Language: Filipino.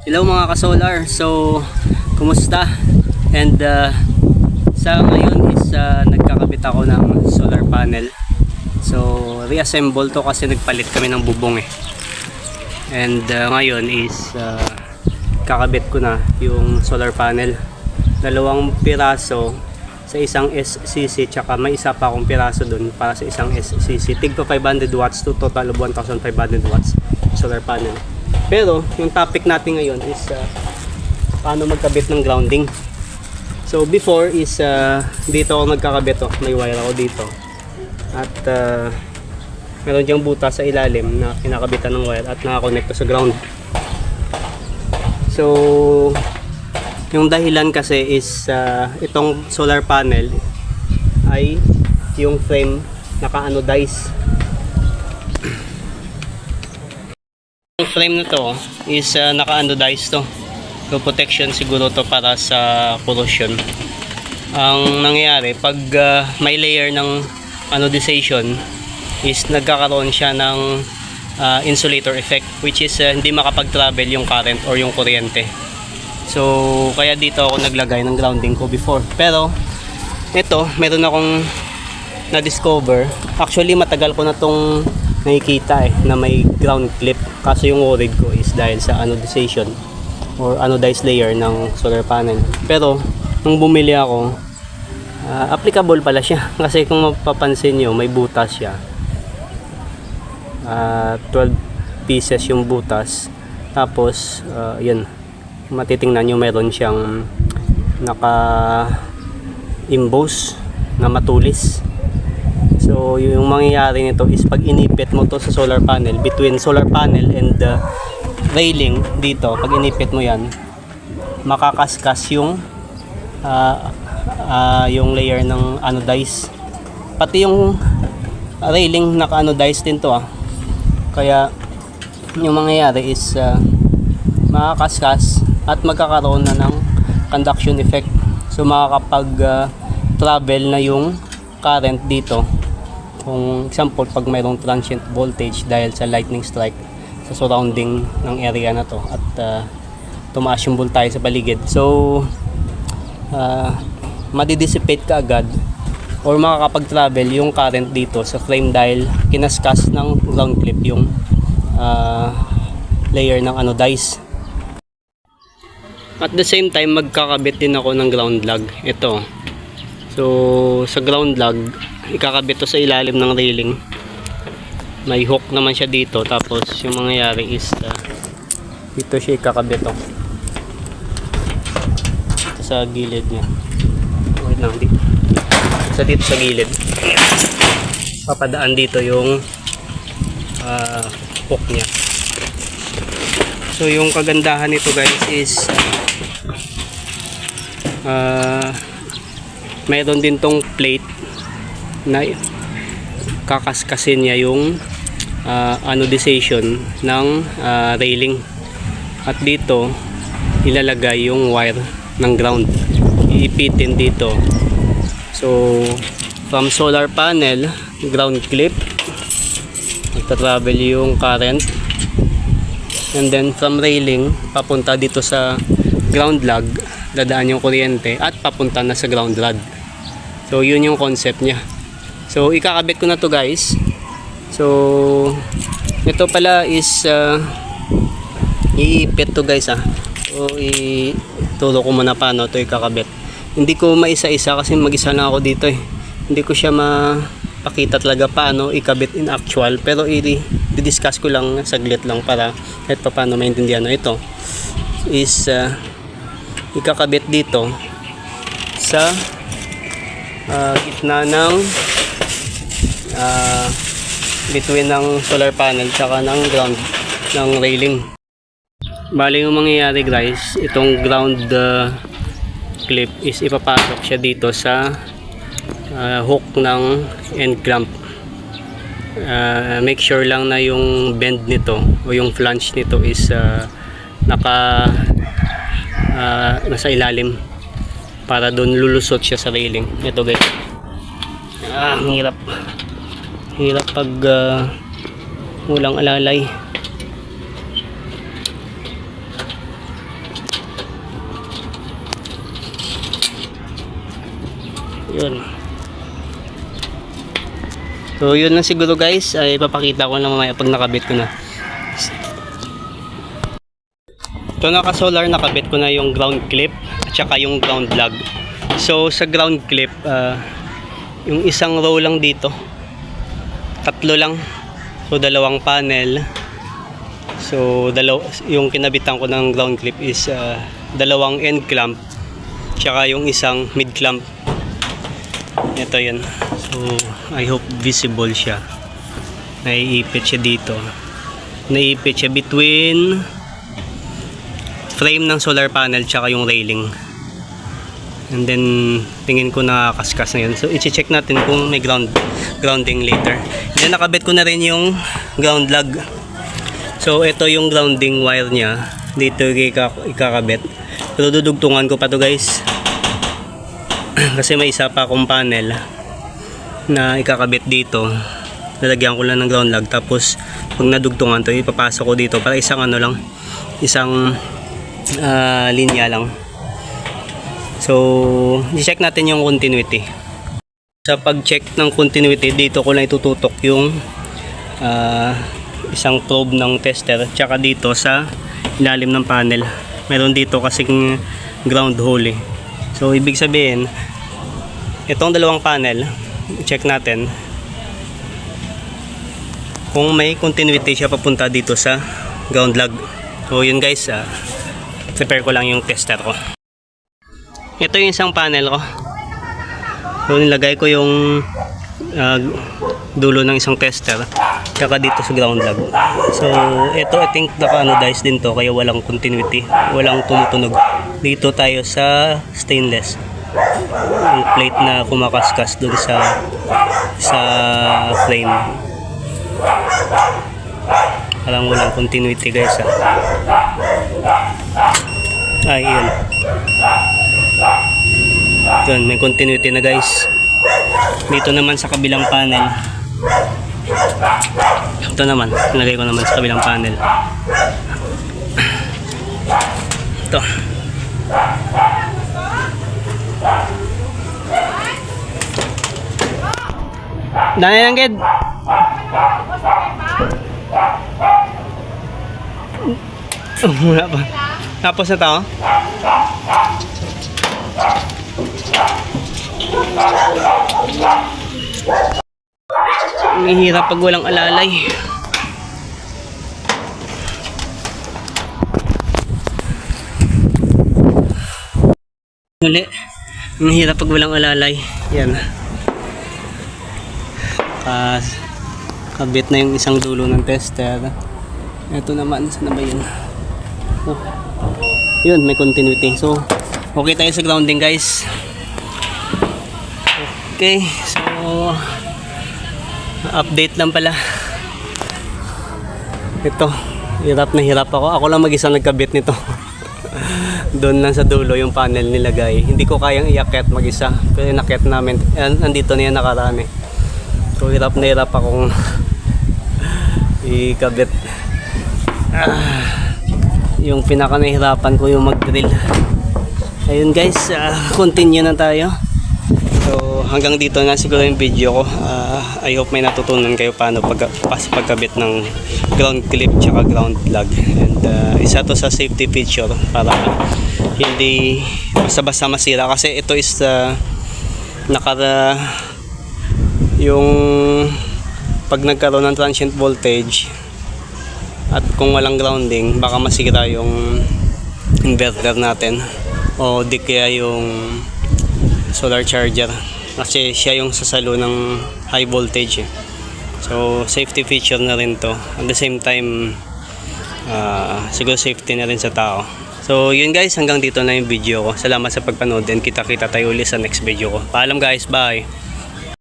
Hello mga ka-solar. So, kumusta? And sa ngayon is nagkakabit ako ng solar panel. So, reassemble to kasi nagpalit kami ng bubong eh. And ngayon is kakabit ko na yung solar panel. Dalawang piraso sa isang SCC, tsaka may isa pa akong piraso dun para sa isang SCC. Tigto 500 watts to total of 1,500 watts solar panel. Pero yung topic natin ngayon is paano magkabit ng grounding. So before is dito ako nagkakabit, may wire ako dito. At meron diyang butas sa ilalim na kinakabitan ng wire at nakakonekto sa ground. So yung dahilan kasi is itong solar panel ay yung frame naka-anodize. Yung frame na to is naka-anodize to. So protection siguro to para sa corrosion. Ang nangyayari pag may layer ng anodization is nagkakaroon siya ng insulator effect, which is hindi makapag-travel yung current or yung kuryente. So kaya dito ako naglagay ng grounding ko before. Pero ito, meron akong na-discover. Actually matagal ko na tong nakikita na may ground clip, kaso yung worried ko is dahil sa anodization or anodized layer ng solar panel. Pero nung bumili ako, applicable pala siya kasi kung mapapansin nyo may butas siya. 12 pieces yung butas, tapos yun, matitingnan nyo meron siyang naka emboss na matulis. So yung mangyayari nito is pag inipit mo to sa solar panel, between solar panel and the railing dito, pag inipit mo yan, makakaskas yung layer ng anodize. Pati yung railing naka-anodize din to Kaya yung mangyayari is makakaskas at magkakaroon na ng conduction effect. So makakapag travel na yung current dito. Kung example, pag mayroong transient voltage dahil sa lightning strike sa surrounding ng area na to at tumaas yung voltage sa paligid, so madidissipate ka agad or makakapag-travel yung current dito sa frame dahil kinaskas ng ground clip yung layer ng anodize. At the same time, magkakabit din ako ng ground lug. Ito. So sa ground lug, ikakabit to sa ilalim ng railing. May hook naman siya dito, tapos yung mangyayari is dito siya ikakabit ito sa gilid niya. Wait lang, dito sa gilid papadaan dito yung hook niya. So yung kagandahan nito guys is mayroon din tong plate na kakaskasin niya yung anodization ng railing, at dito ilalagay yung wire ng ground, iipitin dito. So from solar panel, ground clip, magta-travel yung current, and then from railing papunta dito sa ground lug, dadaan yung kuryente at papunta na sa ground rod. So yun yung concept niya. So ikakabit ko na to guys. So ito pala is iipit to guys So ituro ko muna paano to ikakabit. Hindi ko maisa-isa kasi mag-isa lang ako dito Hindi ko siya mapakita talaga paano ikabit in actual, pero i-discuss ko lang saglit lang para kahit pa paano maintindihan. Ito is ikakabit dito sa gitna ng between ng solar panel tsaka ng ground ng railing. Bali yung mangyayari guys, itong ground clip is ipapasok siya dito sa hook ng end clamp. Make sure lang na yung bend nito o yung flange nito is nasa ilalim para doon lulusot siya sa railing. Ito guys, hirap pag walang alalay. Yun. So yun lang siguro guys, ay papakita ko na mamaya pag nakabit ko na. Ito naka solar, nakabit ko na yung ground clip at saka yung ground lug. So sa ground clip, yung isang row lang dito, tatlo lang. So dalawang panel. So yung kinabitan ko ng ground clip is dalawang end clamp tsaka yung isang mid clamp. Ito yun. So I hope visible siya. Naiipit siya dito. Naiipit siya between frame ng solar panel tsaka yung railing. And then tingin ko nakakaskas na yun. So i-check natin kung may grounding later. And then nakabit ko na rin yung ground lug. So ito yung grounding wire niya. Dito ikakabit. Pero dudugtungan ko pa to guys. Kasi may isa pa akong panel na ikakabit dito. Lalagyan ko lang ng ground lug. Tapos pag nadugtungan to, ipapasok ko dito para isang ano lang, isang linya lang. So i-check natin yung continuity. Sa pag-check ng continuity, dito ko lang itututok yung isang probe ng tester, tsaka dito sa ilalim ng panel. Meron dito kasing ground hole eh. So ibig sabihin, itong dalawang panel, check natin kung may continuity siya papunta dito sa ground lug. So yun guys, prepare ko lang yung tester ko. Ito yung isang panel ko. So nilagay ko yung dulo ng isang tester tsaka dito sa ground lug. So ito I think naka-anodize din to, kaya walang continuity, walang tumutunog. Dito tayo sa stainless, yung plate na kumakaskas dun sa frame. Parang walang continuity guys Ay yun. Yun, may continuity na guys. Dito naman sa kabilang panel, ito naman, nilagay ko naman sa kabilang panel. Ito. Dami lang gid. Wala pa. Tapos na to. Ang hirap pag walang alalay. Uli. Ang hirap pag walang alalay. Yan. Kabit na yung isang dulo ng tester. Ito naman, saan na ba yun? Oh. Yun, may continuity. So, okay tayo sa grounding guys. Okay, so update lang pala. Ito, hirap na hirap ako. Ako lang mag-isa nagkabit nito. Doon lang sa dulo yung panel nilagay. Hindi ko kayang iakyat mag-isa. Pero inakyat namin. Nandito na yan nakaraan eh. So hirap na hirap akong ikabit. Yung pinaka nahihirapan ko yung mag-drill. Ayun guys, continue na tayo. So hanggang dito na siguro yung video ko. I hope may natutunan kayo paano pagkabit ng ground clip tsaka ground lug. And isa to sa safety feature para hindi basta-basta masira, kasi ito is yung pag nagkaroon ng transient voltage at kung walang grounding, baka masira yung inverter natin o di kaya yung solar charger, kasi siya yung sasalo ng high voltage eh. So safety feature na rin to, at the same time siguro safety na rin sa tao. So yun guys, hanggang dito na yung video ko. Salamat sa pagpanood, and kita-kita tayo ulit sa next video ko. Paalam guys, bye.